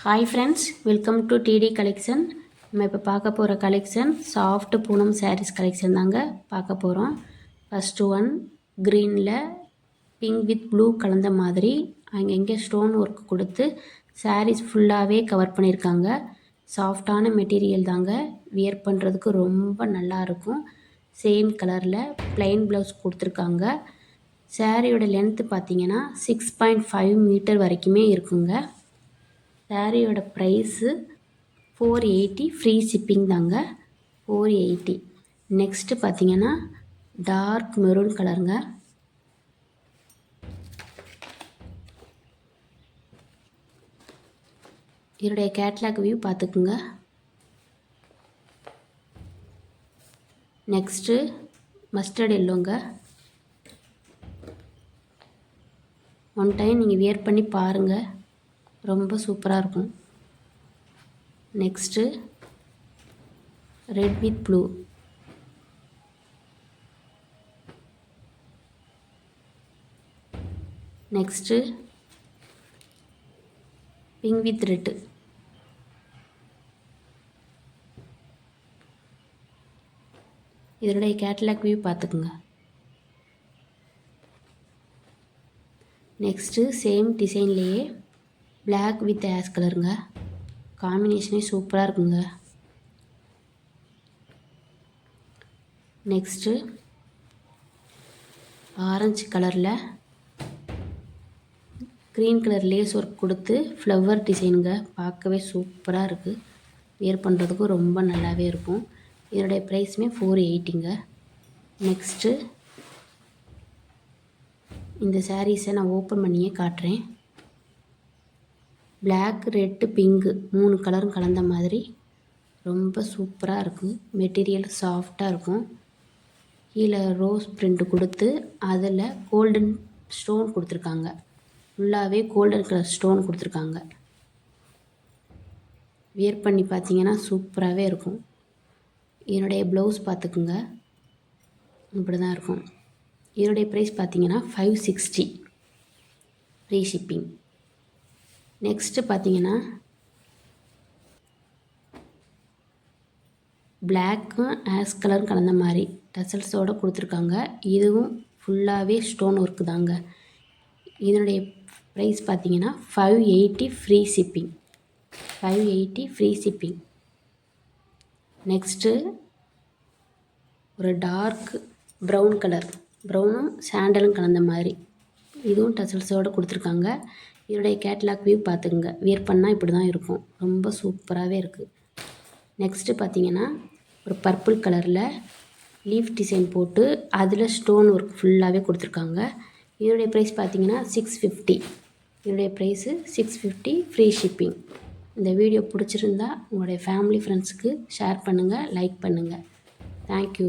Hi friends, welcome to DD collection. நம்ம இப்போ பார்க்க போகிற collection soft Poonam saris collection தாங்க பார்க்க போகிறோம். ஃபஸ்ட்டு ஒன் க்ரீனில் பிங்க் வித் ப்ளூ கலந்த மாதிரி அங்கங்கே ஸ்டோன் ஒர்க் கொடுத்து சாரீஸ் ஃபுல்லாகவே கவர் பண்ணியிருக்காங்க. சாஃப்டான மெட்டீரியல் தாங்க, வியர் பண்ணுறதுக்கு ரொம்ப நல்லாயிருக்கும். சேம் கலரில் ப்ளைன் ப்ளவுஸ் கொடுத்துருக்காங்க. சாரியோட லென்த்து பார்த்தீங்கன்னா 6.5 மீட்டர் வரைக்குமே இருக்குங்க. சாரியோட ப்ரைஸு 480, ஃப்ரீ ஷிப்பிங் தாங்க. 480. நெக்ஸ்ட்டு பார்த்தீங்கன்னா டார்க் மெரூன் கலருங்க. இதோடைய கேட்லாக் வியூ பார்த்துக்குங்க. நெக்ஸ்ட்டு மஸ்டர்ட் எல்லோங்க. ஒன் டைம் நீங்கள் வியர் பண்ணி பாருங்கள், ரொம்ப சூப்பராக இருக்கும். Next red with blue. Next pink with red. இதனுடைய கேட்லாக் வியூ பார்த்துக்குங்க. நெக்ஸ்ட்டு சேம் டிசைன்லேயே பிளாக் வித் ஆஷ் கலருங்க. காம்பினேஷனே சூப்பராக இருக்குங்க. நெக்ஸ்ட்டு ஆரஞ்சு கலரில் க்ரீன் கலர் லேஸ் ஒர்க் கொடுத்து ஃப்ளவர் டிசைனுங்க. பார்க்கவே சூப்பராக இருக்குது, வியர் பண்ணுறதுக்கும் ரொம்ப நல்லாவே இருக்கும். இதனுடைய ப்ரைஸுமே 480ங்க. நெக்ஸ்ட்டு இந்த சாரீஸை நான் ஓப்பன் பண்ணியே காட்டுறேன். பிளாக், ரெட்டு, பிங்கு 3 கலரும் கலந்த மாதிரி ரொம்ப சூப்பராக இருக்கும். மெட்டீரியல் சாஃப்டாக இருக்கும். கீழே ரோஸ் பிரிண்ட் கொடுத்து அதில் கோல்டன் ஸ்டோன் கொடுத்துருக்காங்க. ஃபுல்லாகவே கோல்டன் கலர் ஸ்டோன் கொடுத்துருக்காங்க. வியர் பண்ணி பார்த்தீங்கன்னா சூப்பராகவே இருக்கும். என்னுடைய ப்ளவுஸ் பார்த்துக்குங்க, இப்படி தான் இருக்கும். இதனுடைய ப்ரைஸ் பார்த்தீங்கன்னா 560, ஃப்ரீ ஷிப்பிங். நெக்ஸ்ட்டு பார்த்தீங்கன்னா பிளாக்கும் ஆஷ் கலர் கலந்த மாதிரி டசல்ஸோடு கொடுத்துருக்காங்க. இதுவும் ஃபுல்லாகவே ஸ்டோன் ஒர்க்கு தாங்க. இதனுடைய ப்ரைஸ் பார்த்தீங்கன்னா 580, free shipping. 580, free shipping. Next ஒரு டார்க் ப்ரௌன் கலர், ப்ரௌனும் சாண்டலும் கலந்த மாதிரி இதுவும் டசல்ஸோடு கொடுத்துருக்காங்க. இதோடைய கேட்லாக் வியூ பார்த்துக்குங்க. வியர் பண்ணால் இப்படி தான் இருக்கும், ரொம்ப சூப்பராகவே இருக்குது. நெக்ஸ்ட்டு பார்த்தீங்கன்னா ஒரு பர்பிள் கலரில் லீஃப் டிசைன் போட்டு அதில் ஸ்டோன் ஒர்க் ஃபுல்லாகவே கொடுத்துருக்காங்க. இதோடைய ப்ரைஸ் பார்த்தீங்கன்னா 650. இதோடைய ப்ரைஸு 650, ஃப்ரீ ஷிப்பிங். இந்த வீடியோ பிடிச்சிருந்தா உங்களுடைய ஃபேமிலி ஃப்ரெண்ட்ஸுக்கு ஷேர் பண்ணுங்கள், லைக் பண்ணுங்கள். தேங்க்யூ.